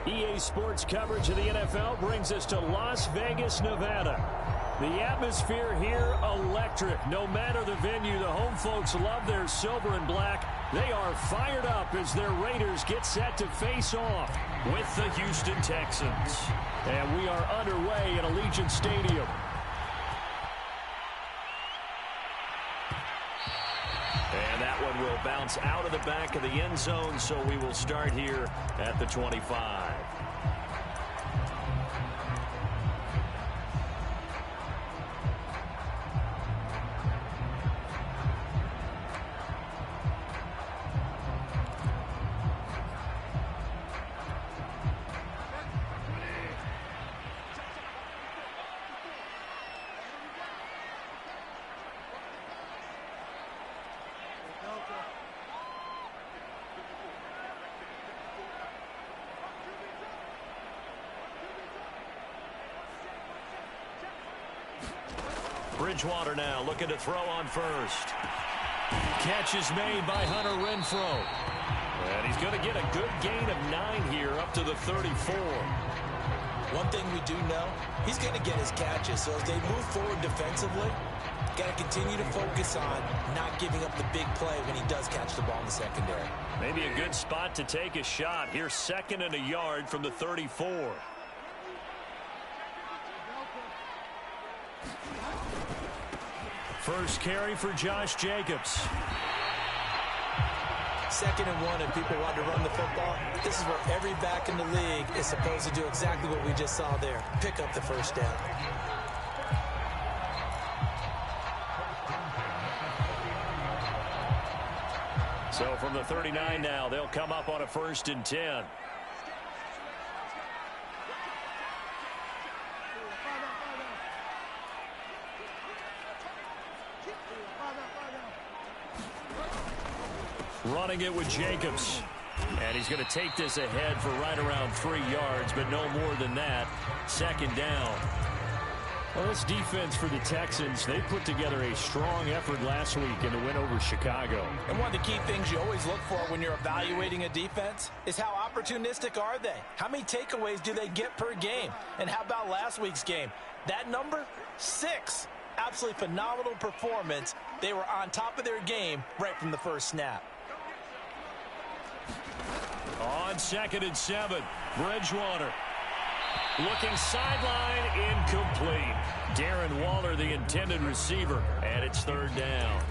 EA Sports coverage of the NFL brings us to Las Vegas, Nevada. The atmosphere here, electric. No matter the venue, the home folks love their silver and black. They are fired up as their Raiders get set to face off with the Houston Texans. And we are underway at Allegiant Stadium. And that one will bounce out of the back of the end zone, so we will start here at the 25. Bridgewater now looking to throw on first. Catch is made by Hunter Renfrow. And he's going to get a good gain of 9 here up to the 34. One thing we do know, he's going to get his catches. So as they move forward defensively, got to continue to focus on not giving up the big play when he does catch the ball in the secondary. Maybe a good spot to take a shot. Here's 2nd and a yard from the 34. First carry for Josh Jacobs. 2nd and 1, and people want to run the football. This is where every back in the league is supposed to do exactly what we just saw there. Pick up the first down. So from the 39 now, they'll come up on a 1st and 10. Running it with Jacobs. And he's going to take this ahead for right around 3 yards, but no more than that. 2nd down. Well, this defense for the Texans, they put together a strong effort last week in the win over Chicago. And one of the key things you always look for when you're evaluating a defense is how opportunistic are they? How many takeaways do they get per game? And how about last week's game? That number, 6. Absolutely phenomenal performance. They were on top of their game right from the first snap. On 2nd and 7, Bridgewater. Looking sideline, incomplete. Darren Waller, the intended receiver, and it's 3rd down.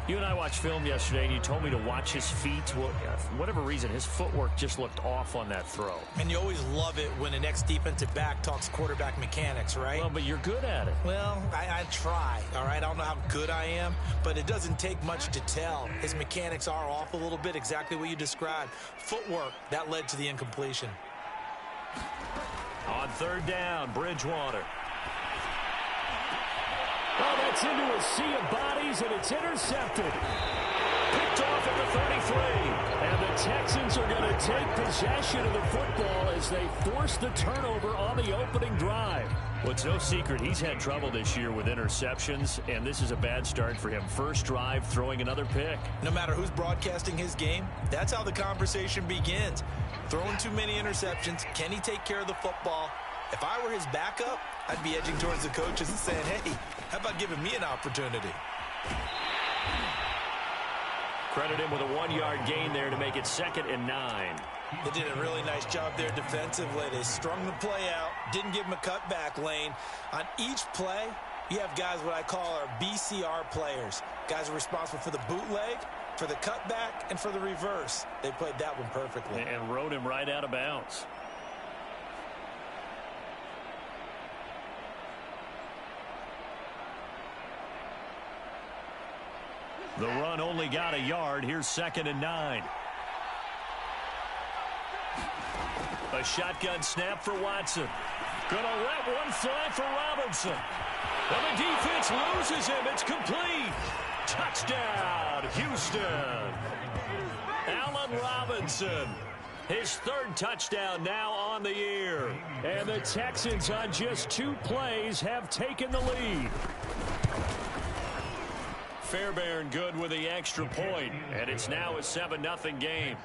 You and I watched film yesterday, and you told me to watch his feet. Well, for whatever reason, his footwork just looked off on that throw. And you always love it when an ex-defensive back talks quarterback mechanics, right? Well, but you're good at it. Well, I try, all right? I don't know how good I am, but it doesn't take much to tell. His mechanics are off a little bit, exactly what you described. Footwork, that led to the incompletion. On 3rd down, Bridgewater. Oh, that's into a sea of bodies, and it's intercepted. Picked off at the 33. And the Texans are going to take possession of the football as they force the turnover on the opening drive. Well, it's no secret he's had trouble this year with interceptions, and this is a bad start for him. First drive, throwing another pick. No matter who's broadcasting his game, that's how the conversation begins. Throwing too many interceptions, can he take care of the football? If I were his backup, I'd be edging towards the coaches and saying, hey, how about giving me an opportunity? Credit him with a 1-yard gain there to make it 2nd and 9. They did a really nice job there defensively. They strung the play out, didn't give him a cutback lane. On each play, you have guys what I call our BCR players. Guys are responsible for the bootleg, for the cutback, and for the reverse. They played that one perfectly. And rode him right out of bounds. The run only got a yard. Here's 2nd and 9. A shotgun snap for Watson. Gonna let one fly for Robinson. And the defense loses him. It's complete. Touchdown, Houston. Allen Robinson. His 3rd touchdown now on the year. And the Texans on just 2 plays have taken the lead. Fairbairn good with the extra point, and it's now a 7-0 game.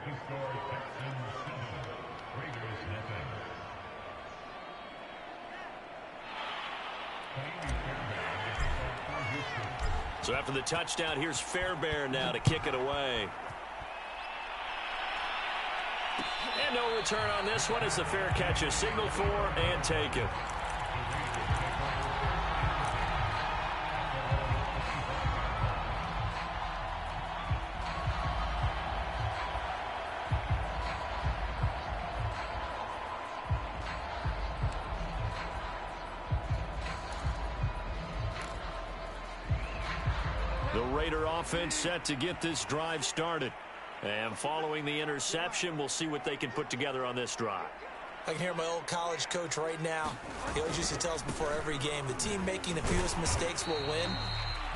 So after the touchdown, here's Fairbairn now to kick it away. And no return on this one as the fair catch is signaled for and taken. The Raider offense set to get this drive started. And following the interception, we'll see what they can put together on this drive. I can hear my old college coach right now. He always used to tell us before every game, the team making the fewest mistakes will win.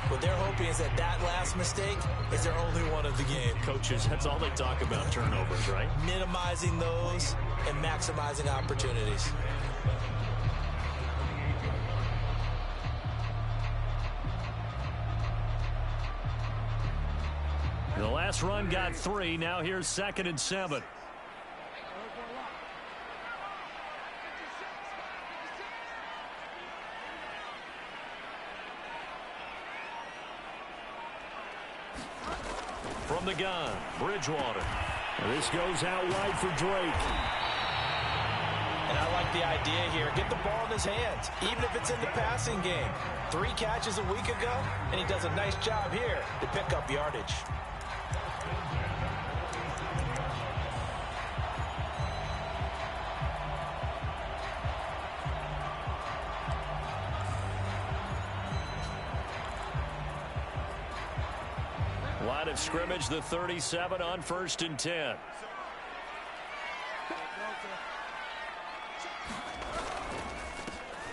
What they're hoping is that that last mistake is their only one of the game. Coaches, that's all they talk about, turnovers, right? Minimizing those and maximizing opportunities. The last run got 3. Now here's 2nd and 7. From the gun, Bridgewater. This goes out wide for Drake. And I like the idea here. Get the ball in his hands, even if it's in the passing game. 3 catches a week ago, and he does a nice job here to pick up yardage. Line of scrimmage, the 37 on 1st and 10.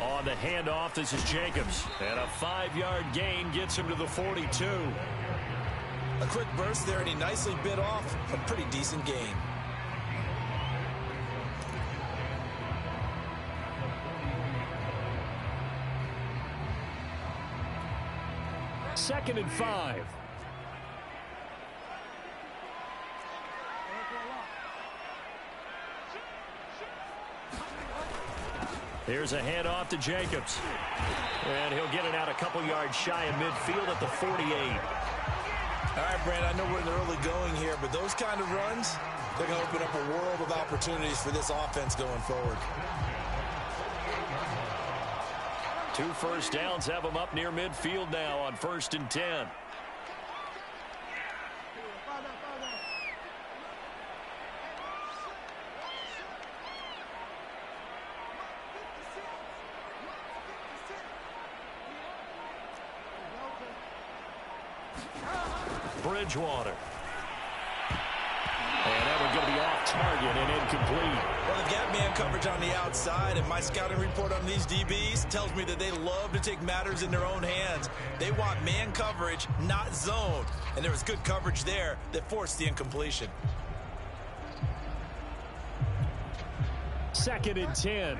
On the handoff, this is Jacobs. And a 5-yard gain gets him to the 42. A quick burst there, and he nicely bit off a pretty decent gain. Second and 5. Here's a handoff to Jacobs. And he'll get it out a couple yards shy of midfield at the 48. All right, Brand, I know we're in the early going here, but those kind of runs, they're going to open up a world of opportunities for this offense going forward. 2 first downs have them up near midfield now on 1st and 10. Bridgewater. And that one going to be off target and incomplete. Well, they've got man coverage on the outside, and my scouting report on these DBs tells me that they love to take matters in their own hands. They want man coverage, not zone. And there was good coverage there that forced the incompletion. 2nd and 10.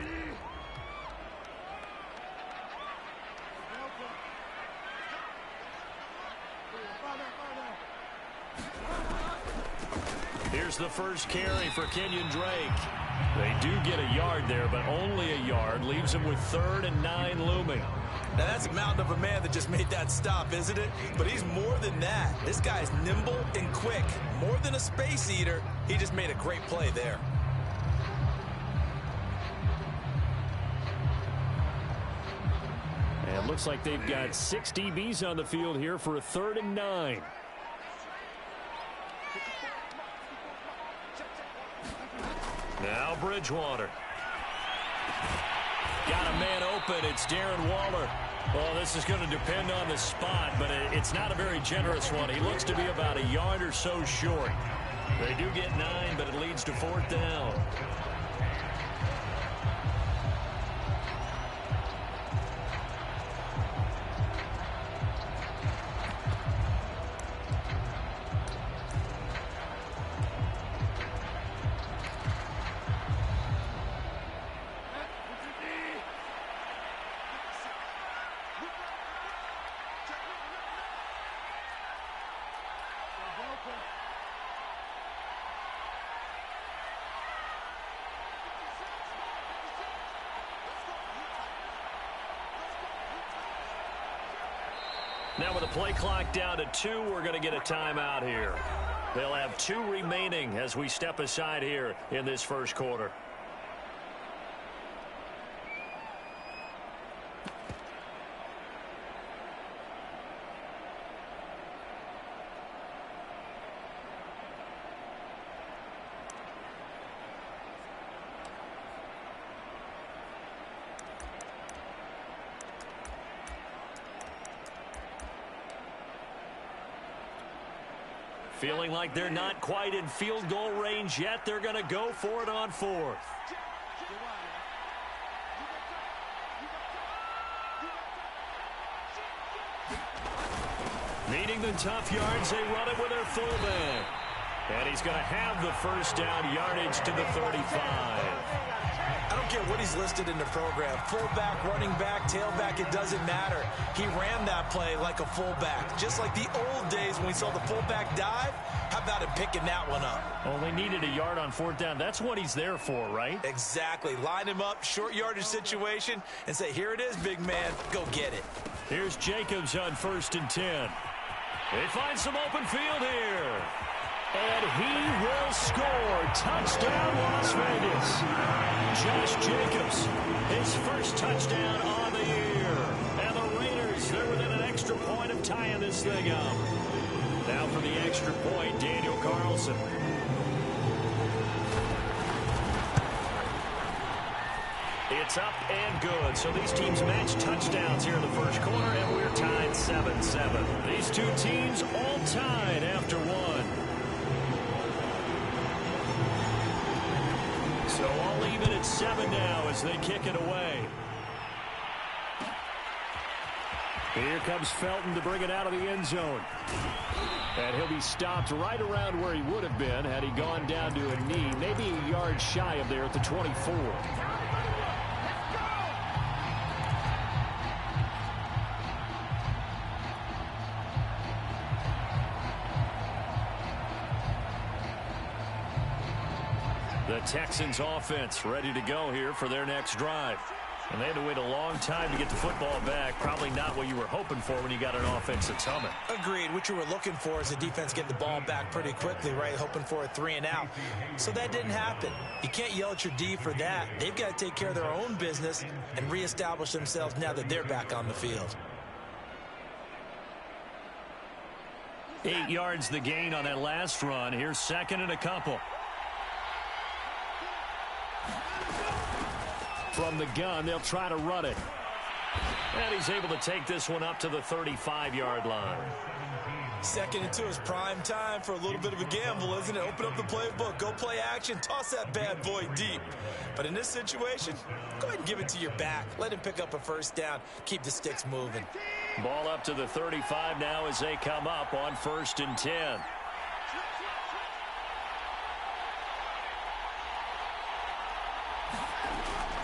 Here's the first carry for Kenyon Drake. They do get a yard there, but only a yard. Leaves him with 3rd and 9 looming. Now, that's a mountain of a man that just made that stop, isn't it? But he's more than that. This guy's nimble and quick. More than a space eater, he just made a great play there. And it looks like they've got 6 DBs on the field here for a 3rd and 9. Now Bridgewater. Got a man open. It's Darren Waller. Well, this is going to depend on the spot, but it's not a very generous one. He looks to be about a yard or so short. They do get 9, but it leads to 4th down. Now with the play clock down to 2, we're going to get a timeout here. They'll have 2 remaining as we step aside here in this first quarter. Feeling like they're not quite in field goal range yet. They're going to go for it on 4th. Needing the tough yards, they run it with their fullback. And he's going to have the first down, yardage to the 35. I don't care what he's listed in the program. Fullback, running back, tailback, it doesn't matter. He ran that play like a fullback. Just like the old days when we saw the fullback dive. How about him picking that one up? Only needed a yard on 4th down. That's what he's there for, right? Exactly. Line him up, short yardage situation, and say, here it is, big man. Go get it. Here's Jacobs on 1st and 10. They find some open field here. And he will score. Touchdown, Las Vegas. Josh Jacobs, his first touchdown on the year. And the Raiders, they're within an extra point of tying this thing up. Now for the extra point, Daniel Carlson. It's up and good. So these teams match touchdowns here in the first quarter, and we're tied 7-7. These two teams all tied after one. So all even at 7 now as they kick it away. Here comes Felton to bring it out of the end zone. And he'll be stopped right around where he would have been had he gone down to a knee, maybe a yard shy of there at the 24. The Texans offense ready to go here for their next drive. And they had to wait a long time to get the football back. Probably not what you were hoping for when you got an offense that's humming. Agreed. What you were looking for is the defense getting the ball back pretty quickly, right? Hoping for a 3 and out. So that didn't happen. You can't yell at your D for that. They've got to take care of their own business and reestablish themselves now that they're back on the field. 8 yards the gain on that last run. Here's 2nd and a couple. From the gun, they'll try to run it. And he's able to take this one up to the 35-yard line. 2nd and 2 is prime time for a little bit of a gamble, isn't it? Open up the playbook, go play action, toss that bad boy deep. But in this situation, go ahead and give it to your back. Let him pick up a first down. Keep the sticks moving. Ball up to the 35 now as they come up on 1st and 10.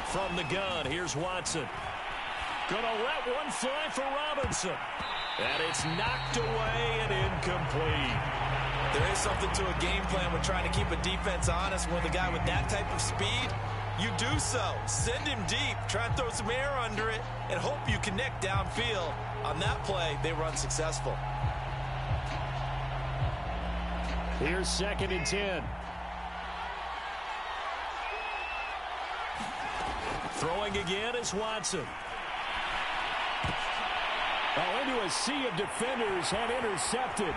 From the gun, here's Watson. Gonna let one fly for Robinson. And it's knocked away and incomplete. There is something to a game plan when trying to keep a defense honest. With a guy with that type of speed, you do so. Send him deep. Try and throw some air under it and hope you connect downfield. On that play, they were unsuccessful. Here's 2nd and 10. Throwing again is Watson. Oh, into a sea of defenders and intercepted.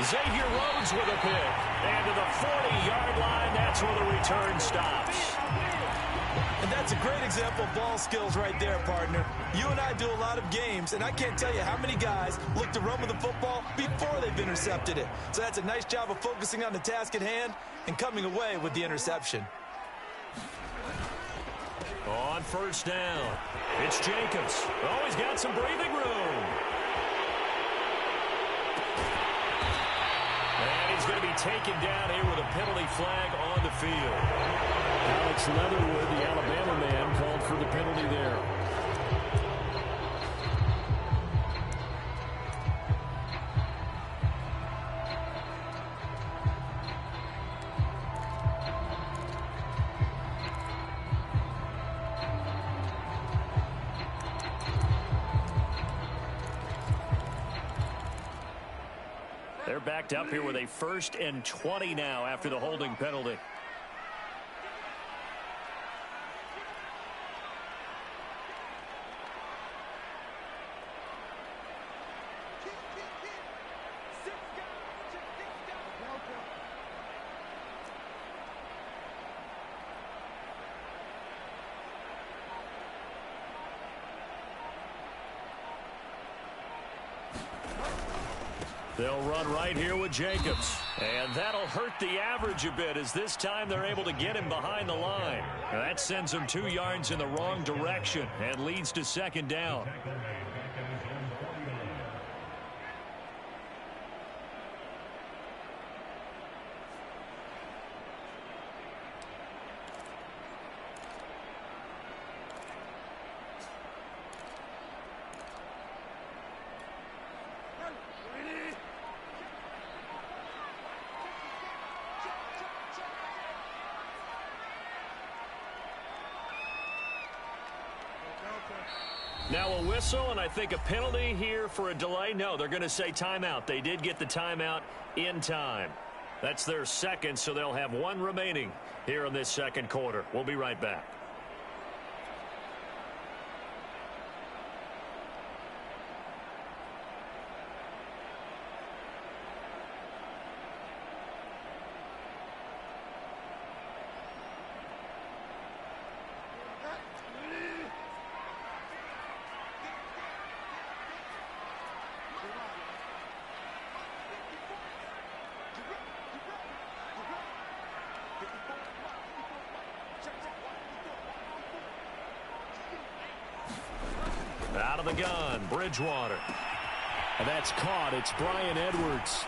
Xavier Rhodes with a pick. And to the 40-yard line, that's where the return stops. And that's a great example of ball skills right there, partner. You and I do a lot of games, and I can't tell you how many guys look to run with the football before they've intercepted it. So that's a nice job of focusing on the task at hand and coming away with the interception. On 1st down, it's Jacobs. Oh, he's got some breathing room. And he's going to be taken down here with a penalty flag on the field. Alex Leatherwood, the Alabama man, called for the penalty there. backed up here with a 1st and 20 now after the holding penalty. They'll run right here with Jacobs. And that'll hurt the average a bit as this time they're able to get him behind the line. Now that sends him 2 yards in the wrong direction and leads to 2nd down. Now a whistle, and I think a penalty here for a delay. No, they're going to say timeout. They did get the timeout in time. That's their 2nd, so they'll have 1 remaining here in this 2nd quarter. We'll be right back. Out of the gun, Bridgewater. And that's caught. It's Bryan Edwards.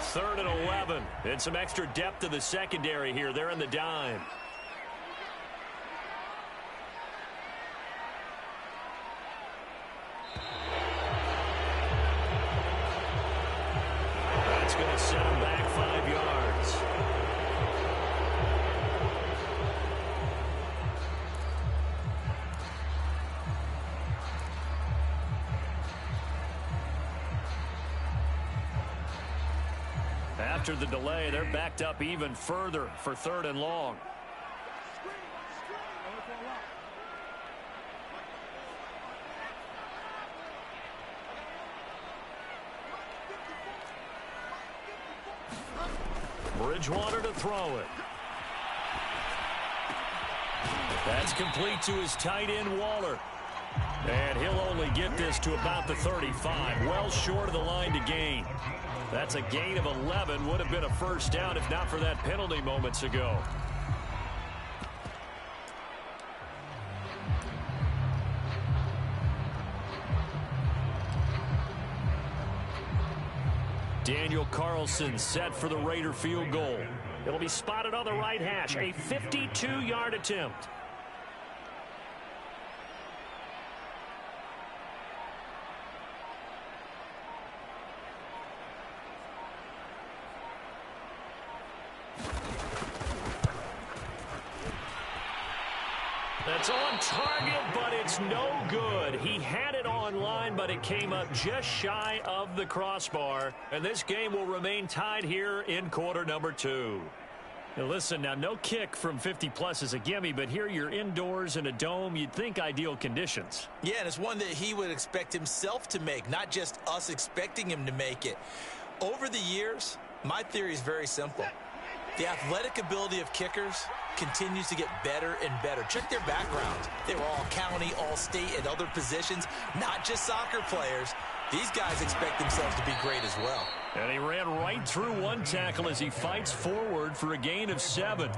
Third and 11. And some extra depth to the secondary here. They're in the dime. That's going to set him back 5 yards. After the delay, they're backed up even further for 3rd and long. Bridgewater to throw it. That's complete to his tight end, Waller. And he'll only get this to about the 35, well short of the line to gain. That's a gain of 11, would have been a 1st down if not for that penalty moments ago. Daniel Carlson set for the Raider field goal. It'll be spotted on the right hash, a 52-yard attempt. That's on target, but it's no good. He had it on line, but it came up just shy of the crossbar. And this game will remain tied here in quarter number 2. Now listen, now no kick from 50-plus is a gimme, but here you're indoors in a dome. You'd think ideal conditions. Yeah, and it's one that he would expect himself to make, not just us expecting him to make it. Over the years, my theory is very simple. The athletic ability of kickers continues to get better and better. Check their background. They were all county, all state, and other positions, not just soccer players. These guys expect themselves to be great as well. And he ran right through one tackle as he fights forward for a gain of 7.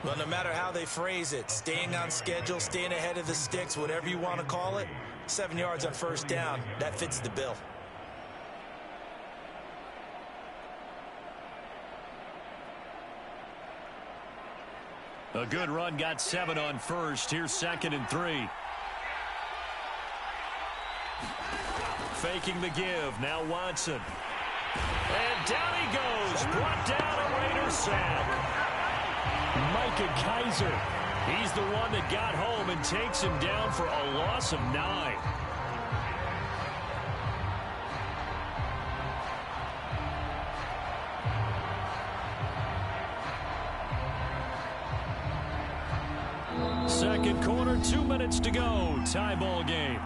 Well, no matter how they phrase it, staying on schedule, staying ahead of the sticks, whatever you want to call it, 7 yards on 1st down, that fits the bill. A good run got 7 on 1st. Here's 2nd and 3. faking the give. Now Watson. And down he goes. Brought down a Raiders sack. Micah Kaiser. He's the one that got home and takes him down for a loss of 9. Second quarter, 2 minutes to go. Tie ball game.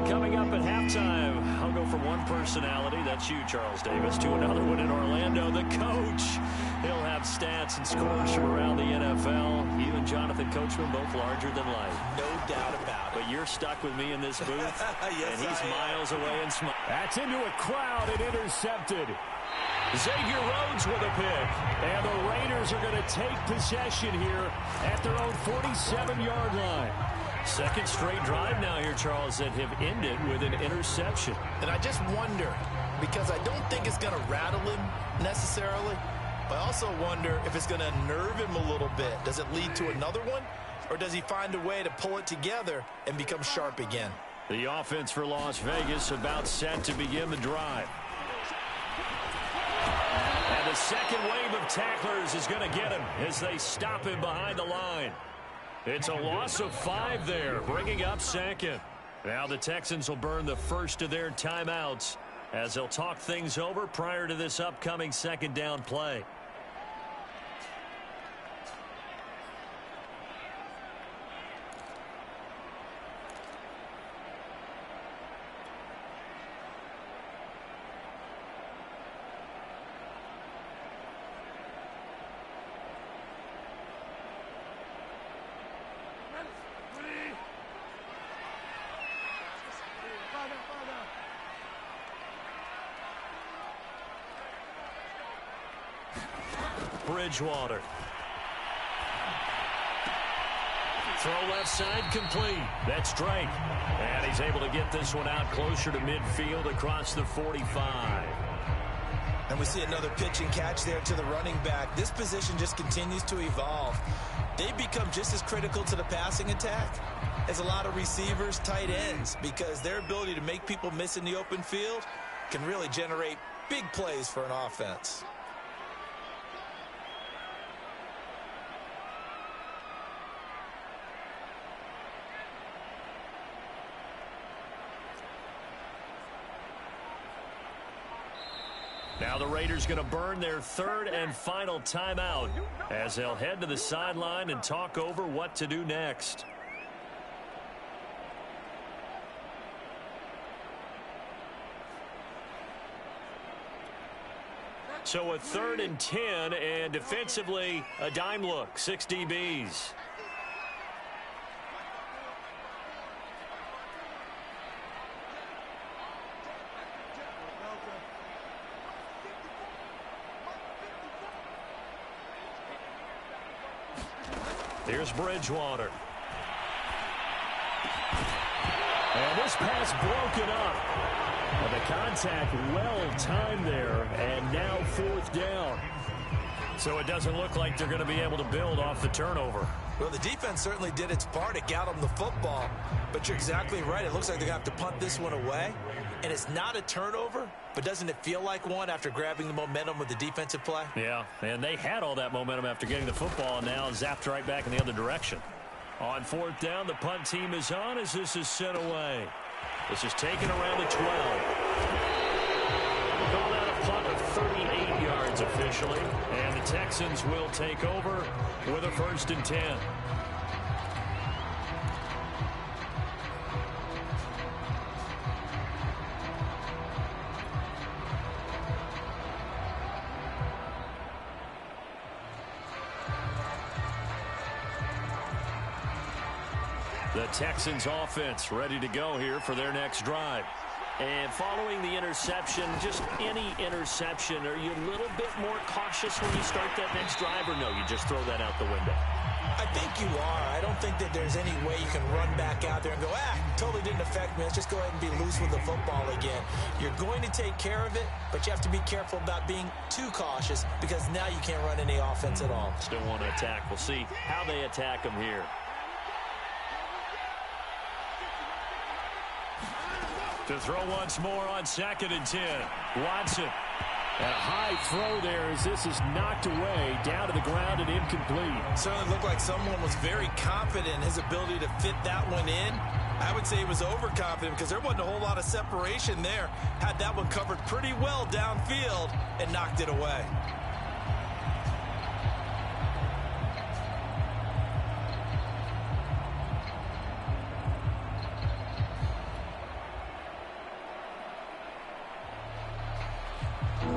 Coming up at halftime, I'll go from one personality, that's you, Charles Davis, to another one in Orlando, the coach. He'll have stats and scores from around the NFL. You and Jonathan Coachman, both larger than life. No doubt about it. But you're stuck with me in this booth, yes, and he's miles away and smart. That's into a crowd and intercepted. Xavier Rhodes with a pick. And the Raiders are going to take possession here at their own 47-yard line. Second straight drive now here, Charles, that have ended with an interception. And I just wonder, because I don't think it's going to rattle him necessarily, but I also wonder if it's going to nerve him a little bit. Does it lead to another one, or does he find a way to pull it together and become sharp again? The offense for Las Vegas about set to begin the drive. And the second wave of tacklers is going to get him as they stop him behind the line. It's a loss of 5 there, bringing up second. Now the Texans will burn the first of their timeouts as they'll talk things over prior to this upcoming second down play. Bridgewater. Throw left side complete. That's Drake. And he's able to get this one out closer to midfield across the 45. And we see another pitch and catch there to the running back. This position just continues to evolve. They become just as critical to the passing attack as a lot of receivers, tight ends, because their ability to make people miss in the open field can really generate big plays for an offense. Now the Raiders going to burn their third and final timeout as they'll head to the sideline and talk over what to do next. So a 3rd and 10, and defensively a dime look, 6 DBs. Here's Bridgewater. And this pass broken up. Well, the contact well-timed there, and now 4th down. So it doesn't look like they're going to be able to build off the turnover. Well, the defense certainly did its part. It got them the football. But you're exactly right. It looks like they're going to have to punt this one away. And it's not a turnover, but doesn't it feel like one after grabbing the momentum with the defensive play? Yeah, and they had all that momentum after getting the football, and now zapped right back in the other direction. On 4th down, the punt team is on as this is sent away. This is taken around the 12. Call that a punt of 38 yards officially, and the Texans will take over with a 1st and 10. The Texans offense ready to go here for their next drive. And following the interception, just any interception, are you a little bit more cautious when you start that next drive, or no, you just throw that out the window? I think you are. I don't think that there's any way you can run back out there and go, totally didn't affect me. Let's just go ahead and be loose with the football again. You're going to take care of it, but you have to be careful about being too cautious because now you can't run any offense at all. Still want to attack. We'll see how they attack him here. To throw once more on 2nd and 10. Watson. A high throw there as this is knocked away, down to the ground and incomplete. Certainly looked like someone was very confident in his ability to fit that one in. I would say he was overconfident because there wasn't a whole lot of separation there. Had that one covered pretty well downfield and knocked it away.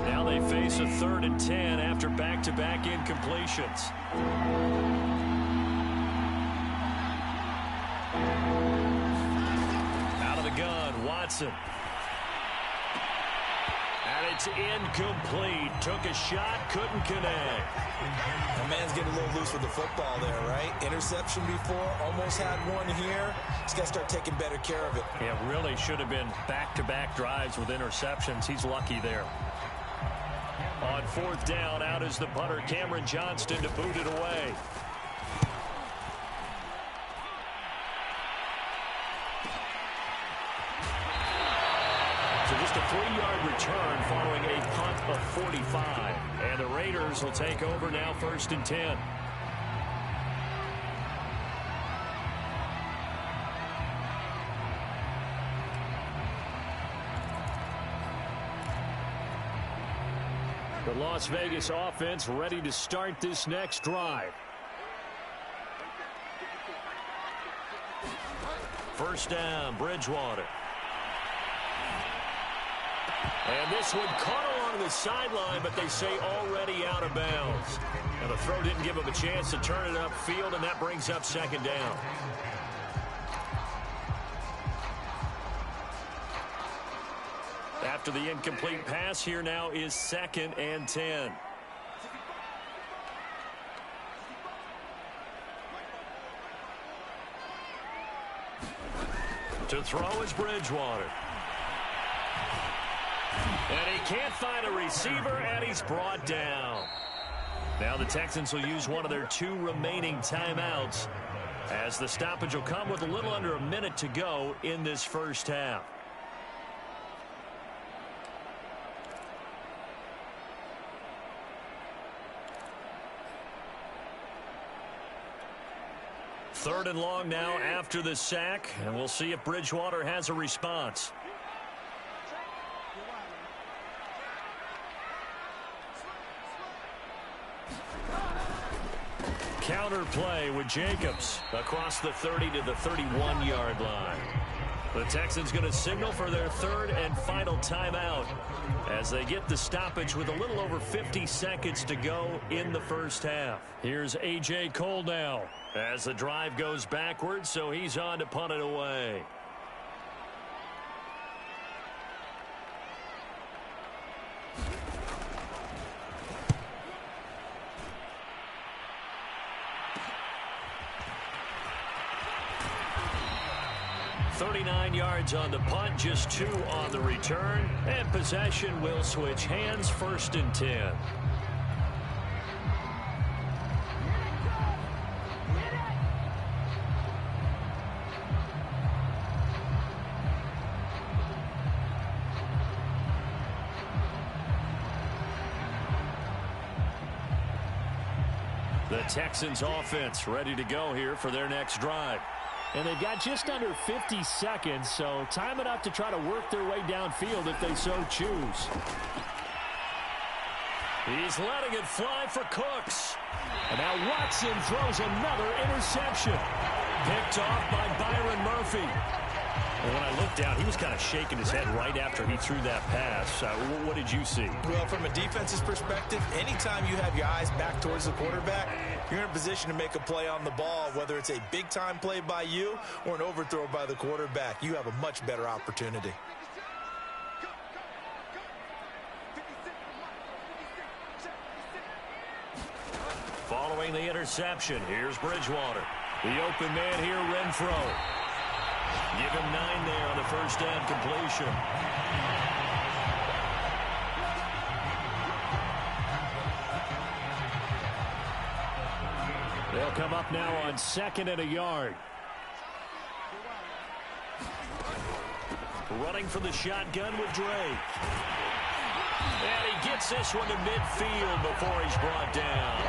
Now they face a 3rd and 10 after back-to-back incompletions. Out of the gun, Watson. And it's incomplete. Took a shot, couldn't connect. The man's getting a little loose with the football there, right? Interception before, almost had one here. He's got to start taking better care of it. Yeah, really should have been back-to-back drives with interceptions. He's lucky there. On 4th down, out is the punter, Cameron Johnston, to boot it away. So just a 3-yard return following a punt of 45. And the Raiders will take over now, 1st and 10. The Las Vegas offense ready to start this next drive. 1st down, Bridgewater. And this one caught along the sideline, but they say already out of bounds. And the throw didn't give him a chance to turn it upfield, and that brings up 2nd down. After the incomplete pass, here now is 2nd and 10. To throw is Bridgewater. And he can't find a receiver, and he's brought down. Now the Texans will use one of their 2 remaining timeouts, as the stoppage will come with a little under a minute to go in this first half. Third and long now after the sack, and we'll see if Bridgewater has a response. Counter play with Jacobs across the 30 to the 31-yard line. The Texans going to signal for their 3rd and final timeout as they get the stoppage with a little over 50 seconds to go in the first half. Here's A.J. Cole now as the drive goes backwards, so he's on to punt it away. .39 yards on the punt, just 2 on the return, and possession will switch hands, 1st and 10. The Texans offense ready to go here for their next drive. And they've got just under 50 seconds, so time enough to try to work their way downfield if they so choose. He's letting it fly for Cooks. And now Watson throws another interception. Picked off by Byron Murphy. And when I looked down, he was kind of shaking his head right after he threw that pass. What did you see? Well, from a defense's perspective, anytime you have your eyes back towards the quarterback, you're in a position to make a play on the ball, whether it's a big-time play by you or an overthrow by the quarterback. You have a much better opportunity. throwing the interception. Here's Bridgewater. The open man here, Renfro. Give him 9 there on the first down completion. They'll come up now on 2nd and a yard. Running for the shotgun with Drake. And he gets this one to midfield before he's brought down.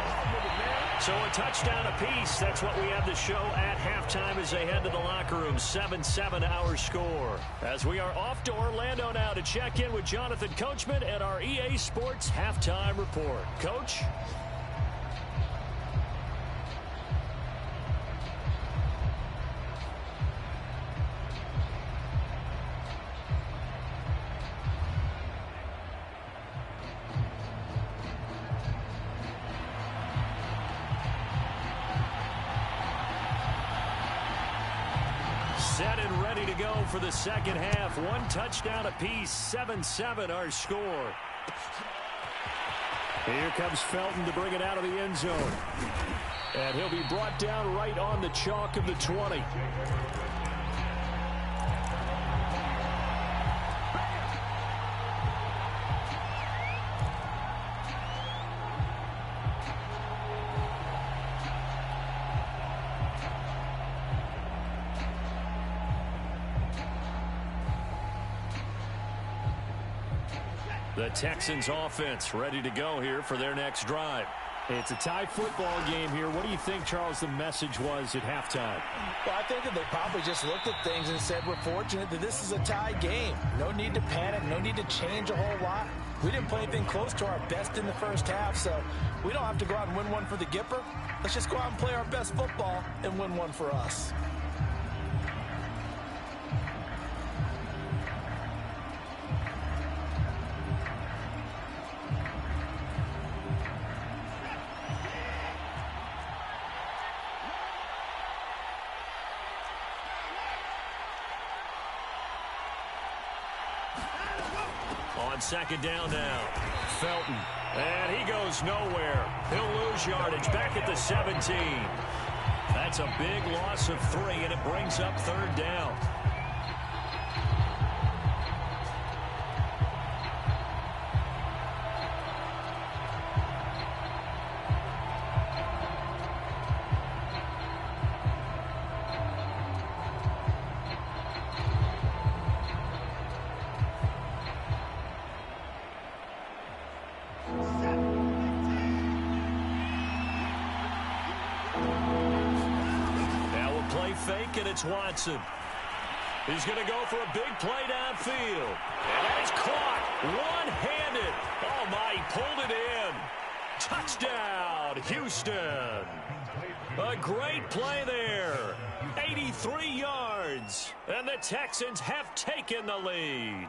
So a touchdown apiece. That's what we have to show at halftime as they head to the locker room. 7-7 our score. As we are off to Orlando now to check in with Jonathan Coachman and our EA Sports halftime report. Coach? Set and ready to go for the second half. 1 touchdown apiece. 7-7 our score. Here comes Felton to bring it out of the end zone. And he'll be brought down right on the chalk of the 20. The Texans offense ready to go here for their next drive. It's a tie football game here. What do you think, Charles, the message was at halftime? Well, I think that they probably just looked at things and said, we're fortunate that this is a tie game. No need to panic. No need to change a whole lot. We didn't play anything close to our best in the first half, so we don't have to go out and win one for the Gipper. Let's just go out and play our best football and win one for us. On second down now, Felton. And he goes nowhere. He'll lose yardage back at the 17. That's a big loss of 3, and it brings up 3rd down. Fake, and it's Watson. He's going to go for a big play downfield. And that is caught one-handed. Oh, my, he pulled it in. Touchdown, Houston. A great play there. 83 yards. And the Texans have taken the lead.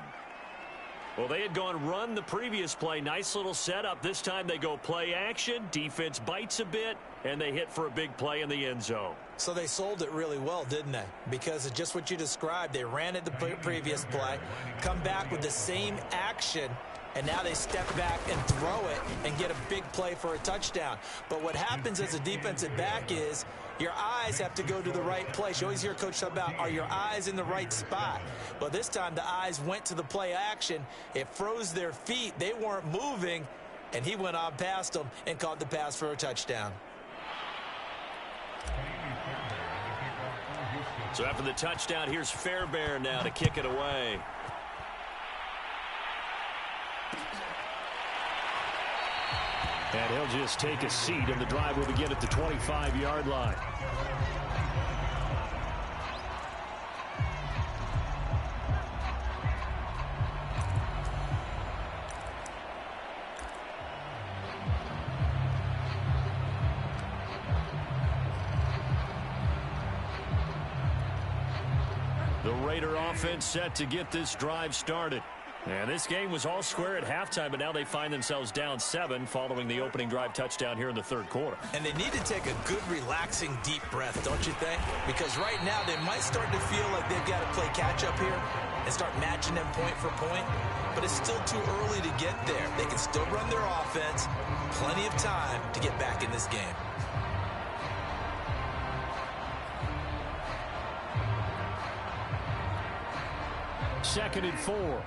Well, they had gone run the previous play. Nice little setup. This time they go play action. Defense bites a bit, and they hit for a big play in the end zone. So they sold it really well, didn't they? Because of just what you described. They ran it the previous play, come back with the same action, and now they step back and throw it and get a big play for a touchdown. But what happens as a defensive back is your eyes have to go to the right place. You always hear Coach talk about, are your eyes in the right spot? Well, this time the eyes went to the play action. It froze their feet. They weren't moving, and he went on past them and caught the pass for a touchdown. So after the touchdown, here's Fairbairn now to kick it away. And he'll just take a seat, and the drive will begin at the 25-yard line. The Raider offense set to get this drive started. And this game was all square at halftime, but now they find themselves down 7 following the opening drive touchdown here in the 3rd quarter. And they need to take a good, relaxing, deep breath, don't you think? Because right now they might start to feel like they've got to play catch-up here and start matching them point for point. But it's still too early to get there. They can still run their offense. Plenty of time to get back in this game. 2nd and 4.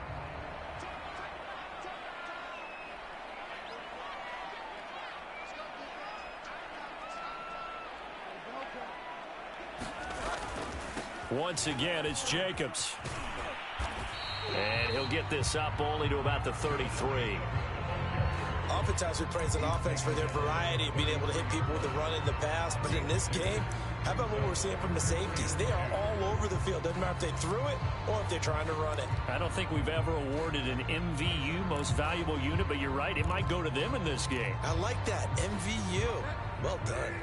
Once again, it's Jacobs. And he'll get this up only to about the 33. Oftentimes we praise an offense for their variety of being able to hit people with the run in the pass. But in this game, how about what we're seeing from the safeties? They are all over the field. Doesn't matter if they threw it or if they're trying to run it. I don't think we've ever awarded an MVU, most valuable unit, but you're right. It might go to them in this game. I like that. MVU. Well done.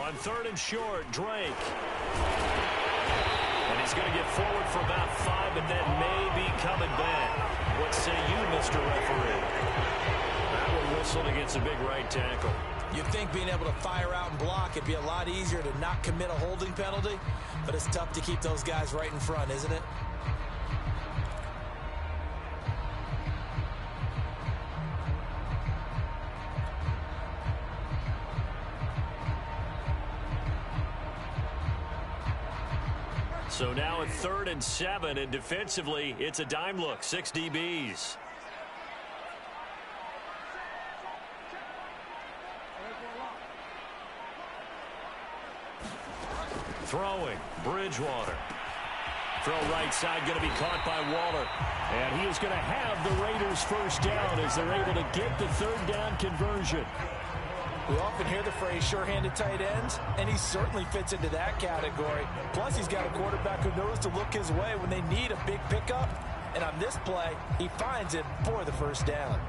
On 3rd and short, Drake. And he's going to get forward for about 5, and then maybe coming back. What say you, Mr. Referee? That one whistled against a big right tackle. You'd think being able to fire out and block, it'd be a lot easier to not commit a holding penalty, but it's tough to keep those guys right in front, isn't it? So now at 3rd and 7, and defensively, it's a dime look, 6 DBs. Throwing, Bridgewater. Throw right side, going to be caught by Waller. And he is going to have the Raiders first down as they're able to get the 3rd down conversion. We often hear the phrase sure-handed tight ends, and he certainly fits into that category. Plus, he's got a quarterback who knows to look his way when they need a big pickup. And on this play, he finds it for the first down.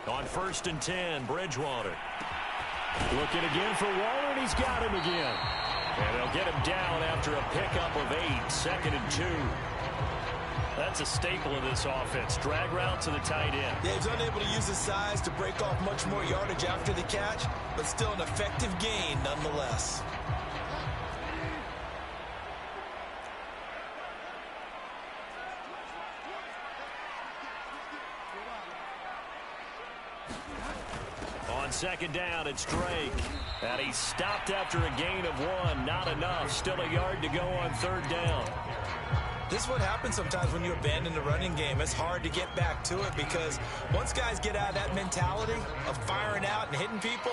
On 1st and 10, Bridgewater. Looking again for Waller, and he's got him again. And they'll get him down after a pickup of 8, 2nd and 2. That's a staple of this offense. Drag route to the tight end. Yeah, he's unable to use his size to break off much more yardage after the catch, but still an effective gain nonetheless. On 2nd down, it's Drake. And he stopped after a gain of 1. Not enough. Still a yard to go on 3rd down. This is what happens sometimes when you abandon the running game. It's hard to get back to it because once guys get out of that mentality of firing out and hitting people,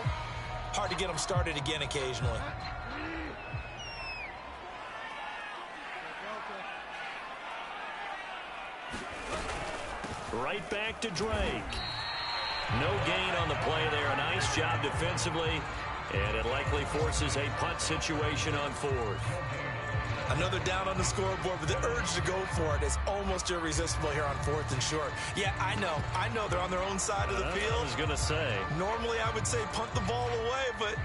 hard to get them started again occasionally. Right back to Drake. No gain on the play there. A nice job defensively, and it likely forces a punt situation on 4th. Another down on the scoreboard, but the urge to go for it is almost irresistible here on 4th and short. Yeah, I know they're on their own side of the field. I was going to say. Normally I would say punt the ball away, but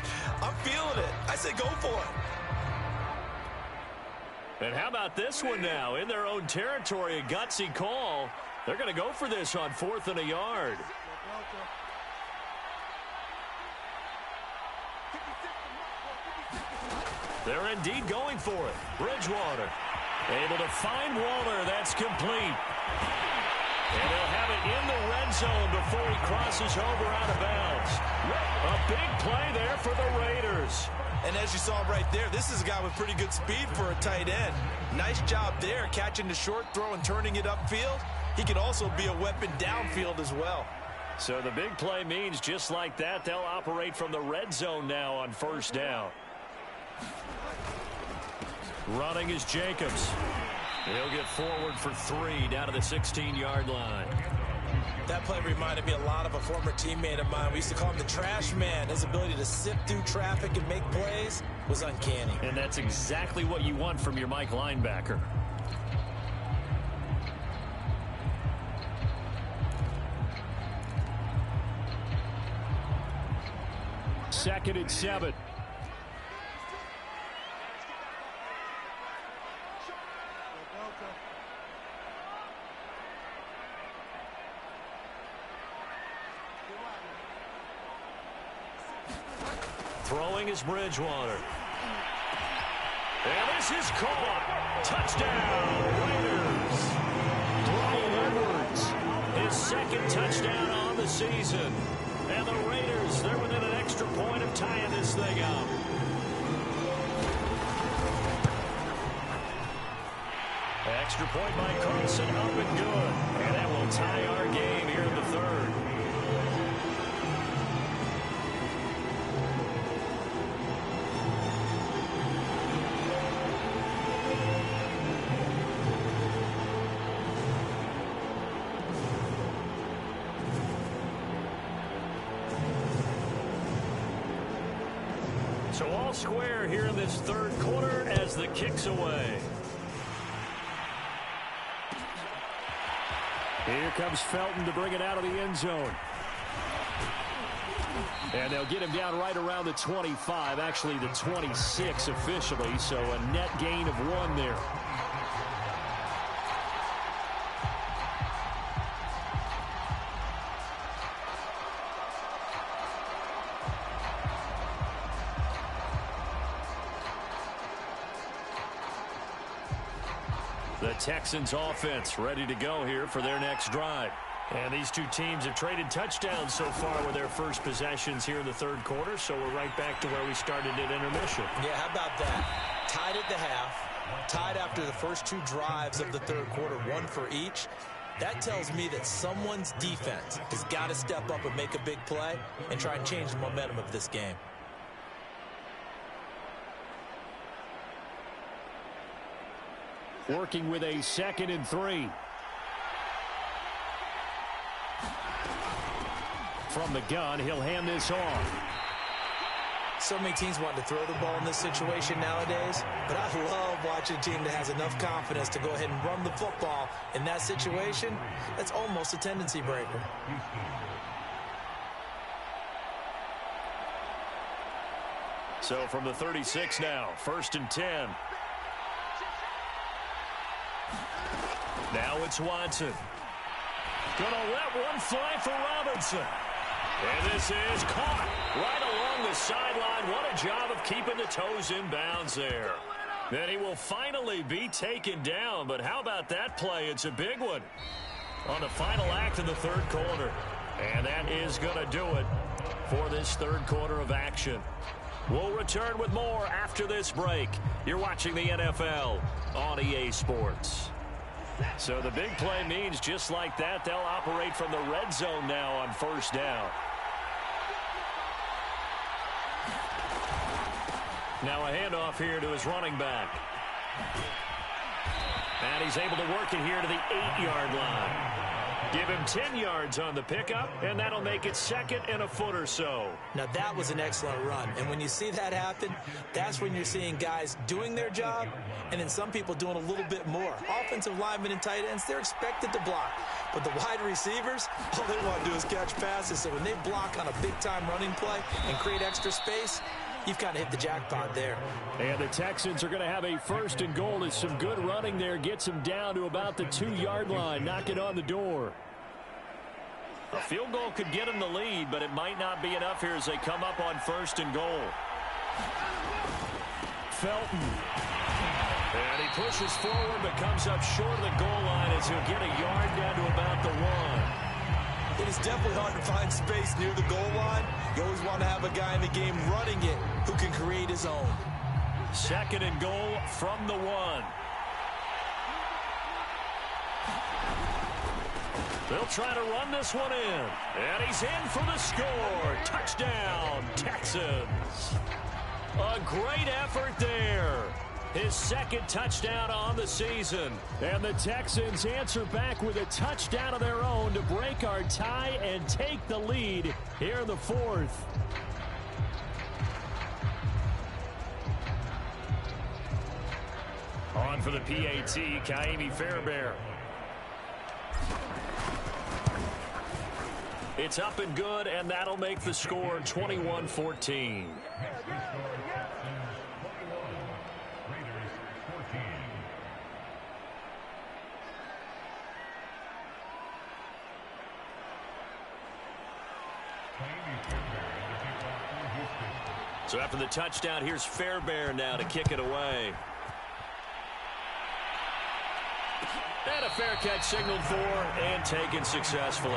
I'm feeling it. I say go for it. And how about this one now? In their own territory, a gutsy call. They're going to go for this on 4th and a yard. They're indeed going for it. Bridgewater able to find Waller. That's complete. And they'll have it in the red zone before he crosses over out of bounds. A big play there for the Raiders. And as you saw right there, this is a guy with pretty good speed for a tight end. Nice job there, catching the short throw and turning it upfield. He can also be a weapon downfield as well. So the big play means just like that, they'll operate from the red zone now on 1st down. Running is Jacobs. He'll get forward for 3 down to the 16-yard line. That play reminded me a lot of a former teammate of mine. We used to call him the trash man. His ability to sift through traffic and make plays was uncanny. And that's exactly what you want from your Mike linebacker. Second and 7. Throwing is Bridgewater. And this is caught. Touchdown, Raiders. Bryan Edwards, his second touchdown on the season. And the Raiders, they're within an extra point of tying this thing up. Extra point by Carlson, up and good. And that will tie our game here in the third. So all square here in this third quarter as the kick's away. Here comes Felton to bring it out of the end zone. And they'll get him down right around the 25, actually the 26 officially, so a net gain of 1 there. The Texans offense ready to go here for their next drive. And these two teams have traded touchdowns so far with their first possessions here in the third quarter, so we're right back to where we started at intermission. Yeah, how about that? Tied at the half, tied after the first 2 drives of the third quarter, 1 for each. That tells me that someone's defense has got to step up and make a big play and try and change the momentum of this game. Working with a 2nd and 3. From the gun, he'll hand this off. So many teams want to throw the ball in this situation nowadays, but I love watching a team that has enough confidence to go ahead and run the football in that situation. That's almost a tendency breaker. So from the 36 now, 1st and 10. Now it's Watson. Gonna let one fly for Robinson. And this is caught right along the sideline. What a job of keeping the toes in bounds there. Then he will finally be taken down. But how about that play? It's a big one on the final act of the third quarter. And that is going to do it for this third quarter of action. We'll return with more after this break. You're watching the NFL on EA Sports. So the big play means just like that, they'll operate from the red zone now on 1st down. Now a handoff here to his running back. And he's able to work it here to the 8-yard line. Give him 10 yards on the pickup, and that'll make it 2nd and a foot or so. Now, that was an excellent run. And when you see that happen, that's when you're seeing guys doing their job and then some people doing a little bit more. Offensive linemen and tight ends, they're expected to block. But the wide receivers, all they want to do is catch passes. So when they block on a big-time running play and create extra space, you've kind of hit the jackpot there. And the Texans are going to have a 1st and goal as some good running there gets them down to about the 2-yard line, knocking on the door. A field goal could get them the lead, but it might not be enough here as they come up on 1st and goal. Felton. And he pushes forward but comes up short of the goal line as he'll get a yard down to about the 1. It is definitely hard to find space near the goal line. You always want to have a guy in the game running it who can create his own. 2nd and goal from the 1. They'll try to run this one in. And he's in for the score. Touchdown, Texans. A great effort there. His 2nd touchdown on the season. And the Texans answer back with a touchdown of their own to break our tie and take the lead here in the 4th. On for the PAT, Kaimi Fairbairn. It's up and good, and that'll make the score 21-14. So after the touchdown, here's Fairbairn now to kick it away. And a fair catch signaled for and taken successfully.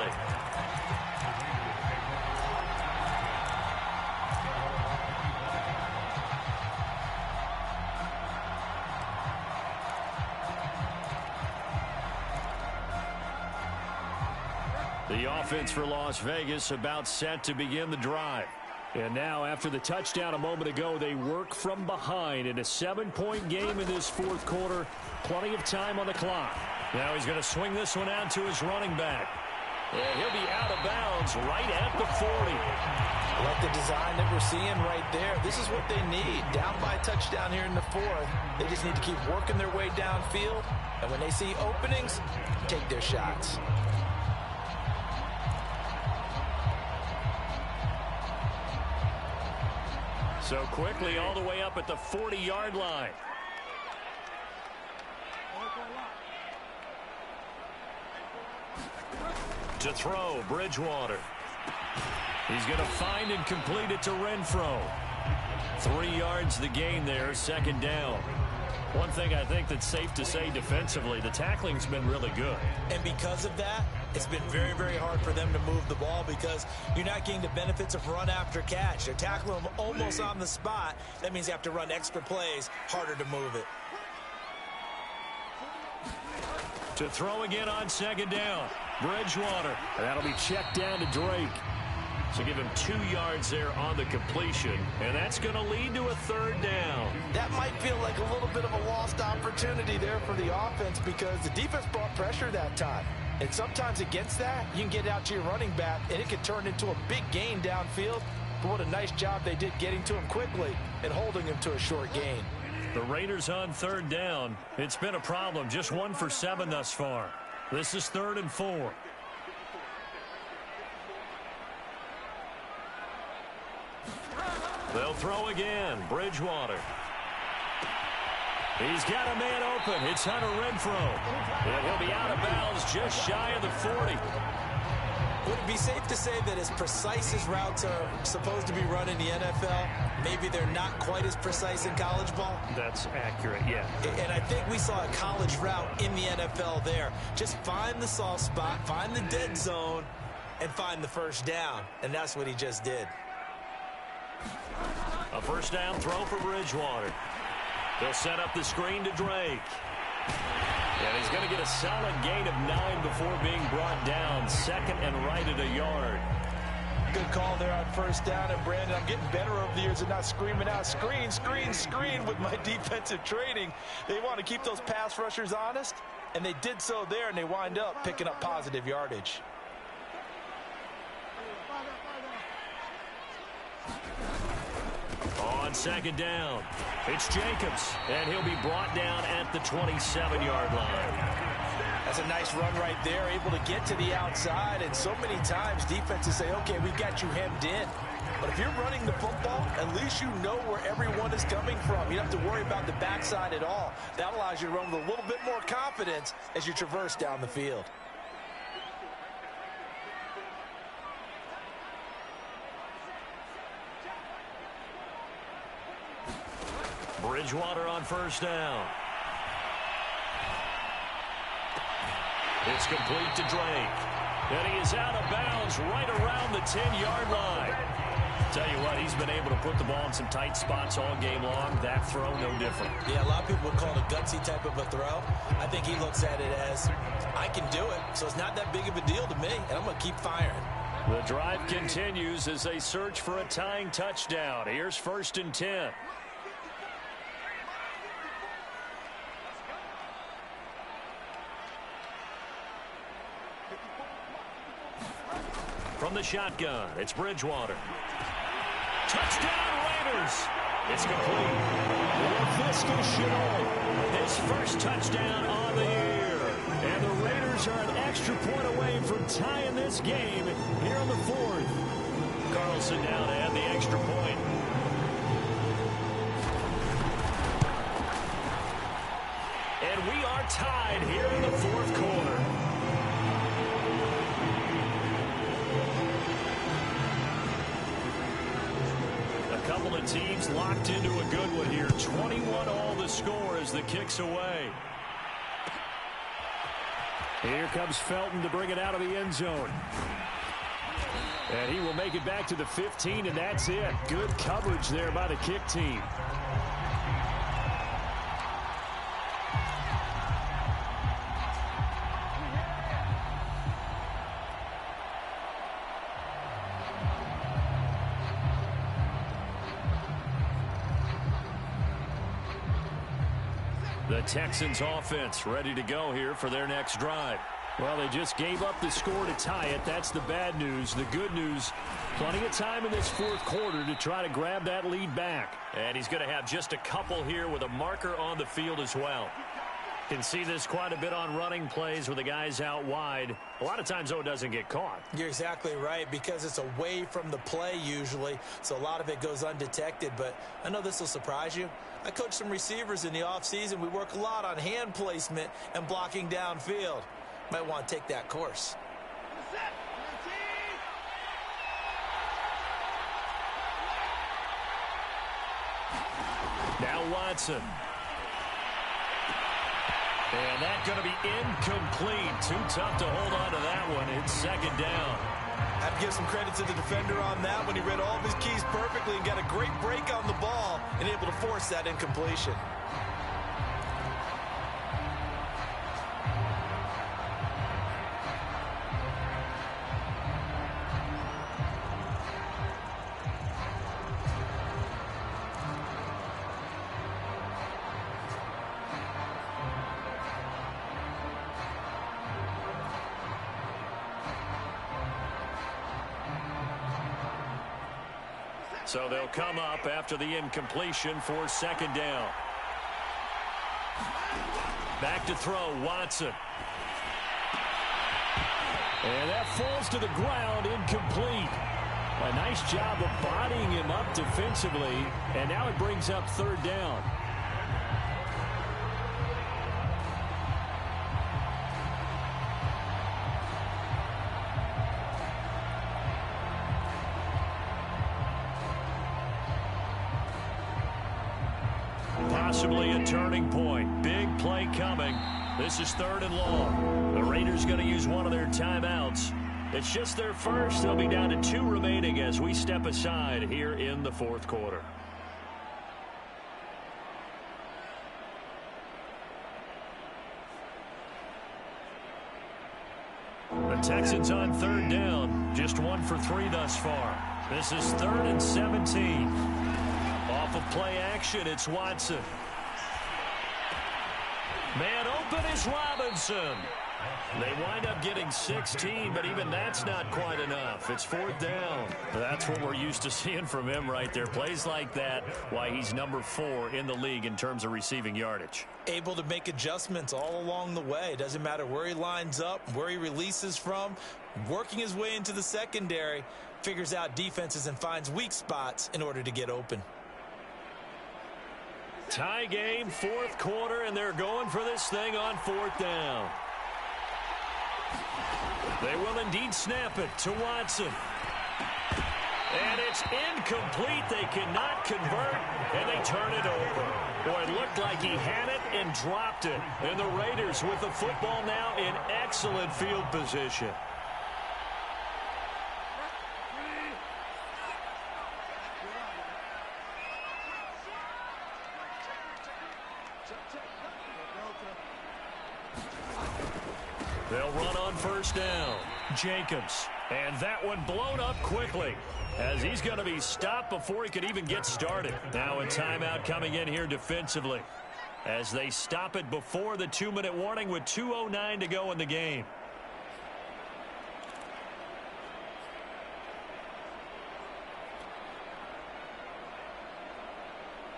The offense for Las Vegas about set to begin the drive. And now, after the touchdown a moment ago, they work from behind in a 7-point game in this fourth quarter. Plenty of time on the clock. Now he's going to swing this one out to his running back. And he'll be out of bounds right at the 40. I like the design that we're seeing right there. This is what they need. Down by a touchdown here in the fourth. They just need to keep working their way downfield. And when they see openings, take their shots. So quickly all the way up at the 40-yard line. To throw, Bridgewater. He's going to find and complete it to Renfro. 3 yards the gain there, second down. One thing I think that's safe to say defensively, the tackling's been really good. And because of that, it's been very, very hard for them to move the ball because you're not getting the benefits of run after catch. They're tackling them almost on the spot. That means you have to run extra plays, harder to move it. To throw again on second down, Bridgewater. And that'll be checked down to Drake. So give him 2 yards there on the completion, and that's going to lead to a third down. That might feel like a little bit of a lost opportunity there for the offense because the defense brought pressure that time. And sometimes against that, you can get out to your running back, and it can turn into a big gain downfield. But what a nice job they did getting to him quickly and holding him to a short gain. The Raiders on third down. It's been a problem. Just 1 for 7 thus far. This is 3rd and 4. They'll throw again. Bridgewater. He's got a man open. It's Hunter Renfro. And he'll be out of bounds just shy of the 40. Would it be safe to say that as precise as routes are supposed to be run in the NFL, maybe they're not quite as precise in college ball? That's accurate, yeah. And I think we saw a college route in the NFL there. Just find the soft spot, find the dead zone, and find the first down. And that's what he just did. A first down throw for Bridgewater. They'll set up the screen to Drake. And he's going to get a solid gain of 9 before being brought down. 2nd and right at a yard. Good call there on first down. And, Brandon, I'm getting better over the years and not screaming out, screen, screen, screen with my defensive training. They want to keep those pass rushers honest, and they did so there, and they wind up picking up positive yardage. On second down, it's Jacobs, and he'll be brought down at the 27-yard line. That's a nice run right there, able to get to the outside, and so many times defenses say, okay, we've got you hemmed in. But if you're running the football, at least you know where everyone is coming from. You don't have to worry about the backside at all. That allows you to run with a little bit more confidence as you traverse down the field. Bridgewater on first down. It's complete to Drake. And he is out of bounds right around the 10-yard line. Tell you what, he's been able to put the ball in some tight spots all game long. That throw, no different. Yeah, a lot of people would call it a gutsy type of a throw. I think he looks at it as, I can do it, so it's not that big of a deal to me, and I'm going to keep firing. The drive continues as they search for a tying touchdown. Here's 1st and 10. From the shotgun, it's Bridgewater. Touchdown, Raiders! It's complete. LaVisca Chenault, his first touchdown on the year. And the Raiders are an extra point away from tying this game here on the 4th. Carlson now to add the extra point. And we are tied here in the 4th quarter. couple of teams locked into a good one here. 21-all the score as the kick's away. Here comes Felton to bring it out of the end zone. And he will make it back to the 15, and that's it. Good coverage there by the kick team. The Texans offense ready to go here for their next drive. Well, they just gave up the score to tie it. That's the bad news. The good news, plenty of time in this fourth quarter to try to grab that lead back. And he's going to have just a couple here with a marker on the field as well. Can see this quite a bit on running plays with the guys out wide. A lot of times, though, it doesn't get caught. You're exactly right, because it's away from the play usually, so a lot of it goes undetected. But I know this will surprise you. I coach some receivers in the offseason. We work a lot on hand placement and blocking downfield. Might want to take that course. Now Watson. And that's going to be incomplete. Too tough to hold on to that one. It's second down. I have to give some credit to the defender on that when he read all of his keys perfectly and got a great break on the ball and able to force that incompletion. So they'll come up after the incompletion for second down. Back to throw, Watson. And that falls to the ground, incomplete. A nice job of bodying him up defensively, and now it brings up third down. Possibly a turning point. Big play coming. This is third and long. The Raiders going to use one of their timeouts. It's just their first. They'll be down to 2 remaining as we step aside here in the fourth quarter. The Texans on third down. Just 1 for 3 thus far. This is 3rd and 17. Off of play action, it's Watson. Man open is Robinson. They wind up getting 16, but even that's not quite enough. It's 4th down. That's what we're used to seeing from him right there. Plays like that, why he's number 4 in the league in terms of receiving yardage. Able to make adjustments all along the way. Doesn't matter where he lines up, where he releases from. Working his way into the secondary, figures out defenses and finds weak spots in order to get open. Tie game, 4th quarter, and they're going for this thing on 4th down. They will indeed snap it to Watson. And it's incomplete. They cannot convert, and they turn it over. Boy, it looked like he had it and dropped it. And the Raiders with the football now in excellent field position. They'll run on first down. Jacobs. And that one blown up quickly as he's going to be stopped before he could even get started. Now a timeout coming in here defensively as they stop it before the 2-minute warning with 2:09 to go in the game.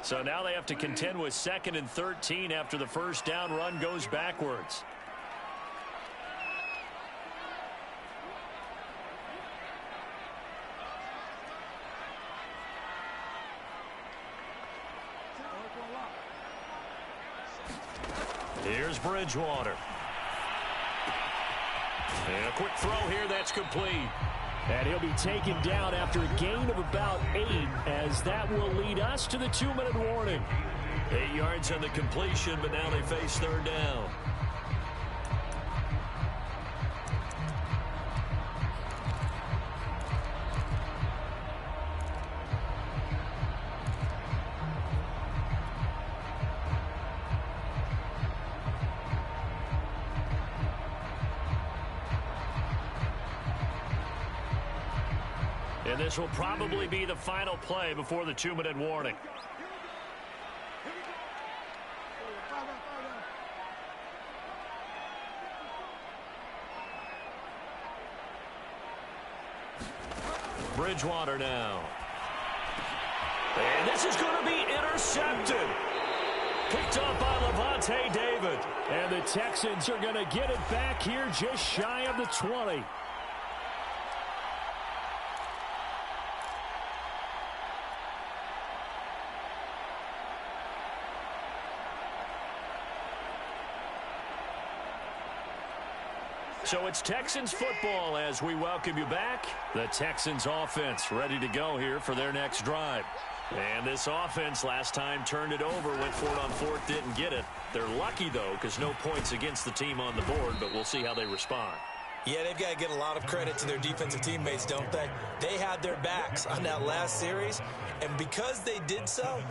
So now they have to contend with 2nd and 13 after the first down run goes backwards. Here's Bridgewater. And a quick throw here that's complete. And he'll be taken down after a gain of about 8, as that will lead us to the 2-minute warning. 8 yards on the completion, but now they face third down. And this will probably be the final play before the 2-minute warning. Bridgewater now. And this is going to be intercepted. Picked up by Levante David. And the Texans are going to get it back here just shy of the 20. So it's Texans football as we welcome you back. The Texans offense ready to go here for their next drive. And this offense last time turned it over, went for it on 4th, didn't get it. They're lucky, though, because no points against the team on the board, but we'll see how they respond. Yeah, they've got to get a lot of credit to their defensive teammates, don't they? They had their backs on that last series, and because they did so,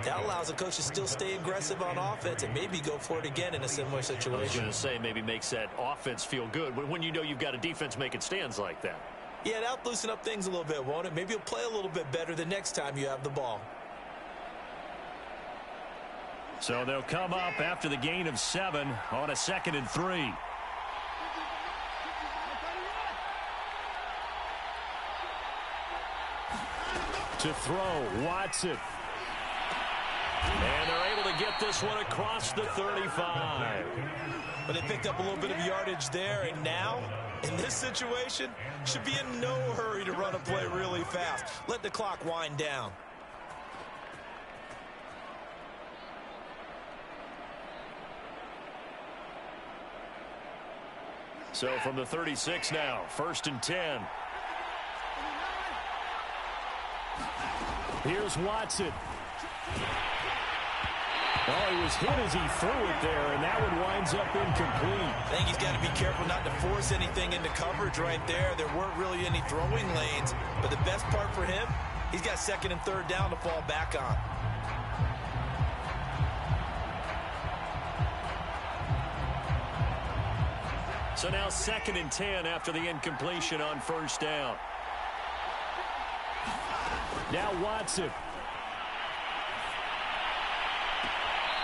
that allows the coach to still stay aggressive on offense and maybe go for it again in a similar situation. I was going to say maybe makes that offense feel good when you know you've got a defense making stands like that. Yeah, that'll loosen up things a little bit, won't it? Maybe you'll play a little bit better the next time you have the ball. So they'll come up after the gain of 7 on a 2nd and 3. To throw, Watson. And they're able to get this one across the 35. But they picked up a little bit of yardage there, and now, in this situation, should be in no hurry to run a play really fast. Let the clock wind down. So from the 36 now, 1st and 10. Here's Watson. Oh, he was hit as he threw it there, and that one winds up incomplete. I think he's got to be careful not to force anything into coverage right there. There weren't really any throwing lanes, but the best part for him, he's got 2nd and 3rd down to fall back on. So now 2nd and 10 after the incompletion on 1st down. Now Watson.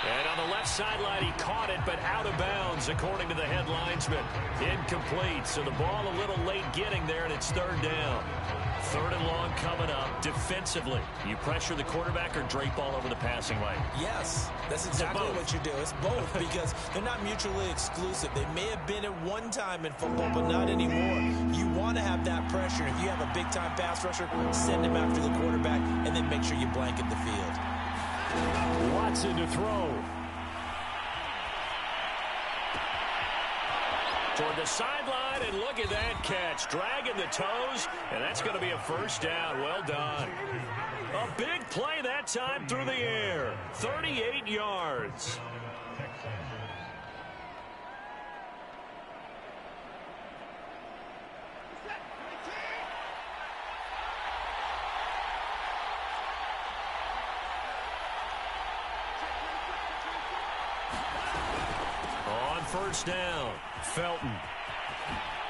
And on the left sideline, he caught it, but out of bounds, according to the head linesman. Incomplete, so the ball a little late getting there, and it's 3rd down. 3rd and long coming up. Defensively, you pressure the quarterback or drape all over the passing lane? Yes, that's exactly what you do. It's both because they're not mutually exclusive. They may have been at one time in football, but not anymore. You want to have that pressure. If you have a big-time pass rusher, send him after the quarterback, and then make sure you blanket the field. Watson to throw. Toward the sideline, and look at that catch. Dragging the toes, and that's going to be a 1st down. Well done. A big play that time through the air. 38 yards. On 1st down, Felton.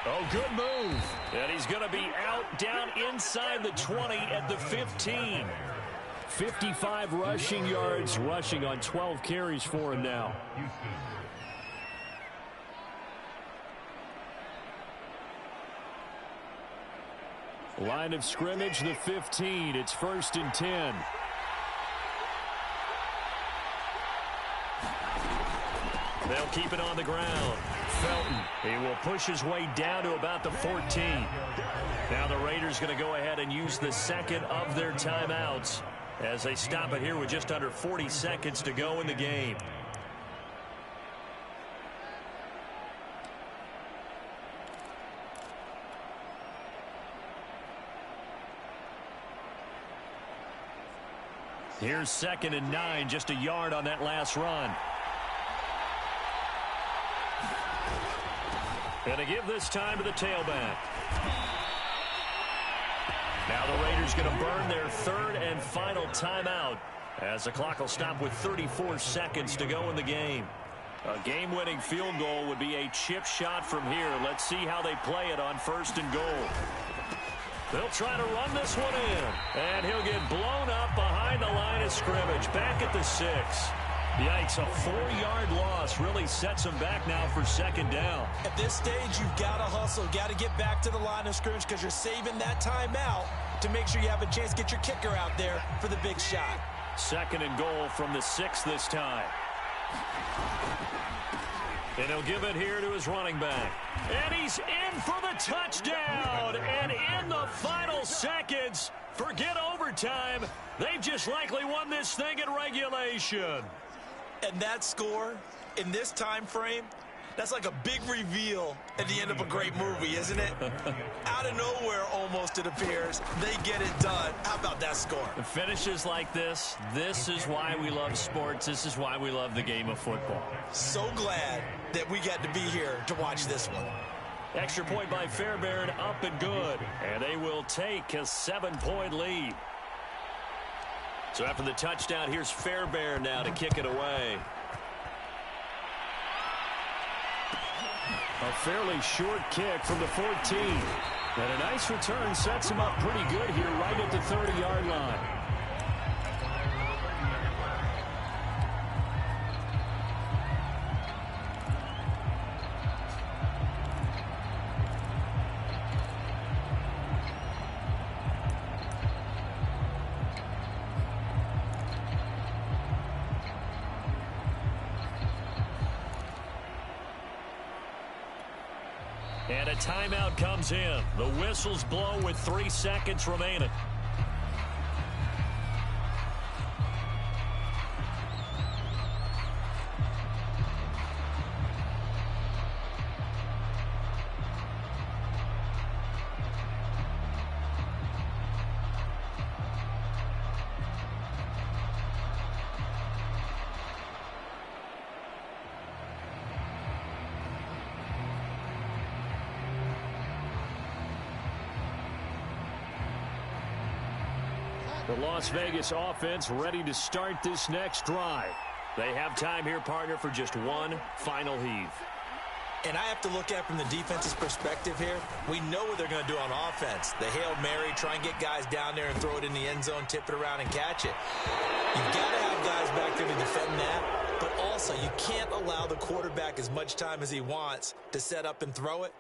Oh, good move. And he's going to be out down inside the 20 at the 15. 55 rushing yards, rushing on 12 carries for him now. Line of scrimmage, the 15. It's 1st and 10. They'll keep it on the ground. Felton, he will push his way down to about the 14. Now the Raiders going to go ahead and use the 2nd of their timeouts as they stop it here with just under 40 seconds to go in the game. Here's 2nd and 9, just a yard on that last run. And to give this time to the tailback. Now the Raiders going to burn their 3rd and final timeout as the clock will stop with 34 seconds to go in the game. A game-winning field goal would be a chip shot from here. Let's see how they play it on 1st and goal. They'll try to run this one in, and he'll get blown up behind the line of scrimmage, back at the 6. Yikes, a 4-yard loss really sets them back now for 2nd down. At this stage, you've got to hustle, got to get back to the line of scrimmage because you're saving that timeout to make sure you have a chance to get your kicker out there for the big shot. 2nd and goal from the 6 this time. And he'll give it here to his running back. And he's in for the touchdown. And in the final seconds, forget overtime, they've just likely won this thing in regulation. And that score in this time frame, that's like a big reveal at the end of a great movie, isn't it? Out of nowhere, almost, it appears, they get it done. How about that score? The finishes like this is why we love sports. This is why we love the game of football. So glad that we got to be here to watch this one. Extra point by Fairbairn, up and good. And they will take a 7-point lead. So after the touchdown, here's Fairbairn now to kick it away. A fairly short kick from the 14. And a nice return sets him up pretty good here right at the 30-yard line. And a timeout comes in. The whistles blow with 3 seconds remaining. The Las Vegas offense ready to start this next drive. They have time here, partner, for just one final heave. And I have to look at it from the defense's perspective here. We know what they're going to do on offense. The Hail Mary, try and get guys down there and throw it in the end zone, tip it around and catch it. You've got to have guys back there to defend that. But also, you can't allow the quarterback as much time as he wants to set up and throw it.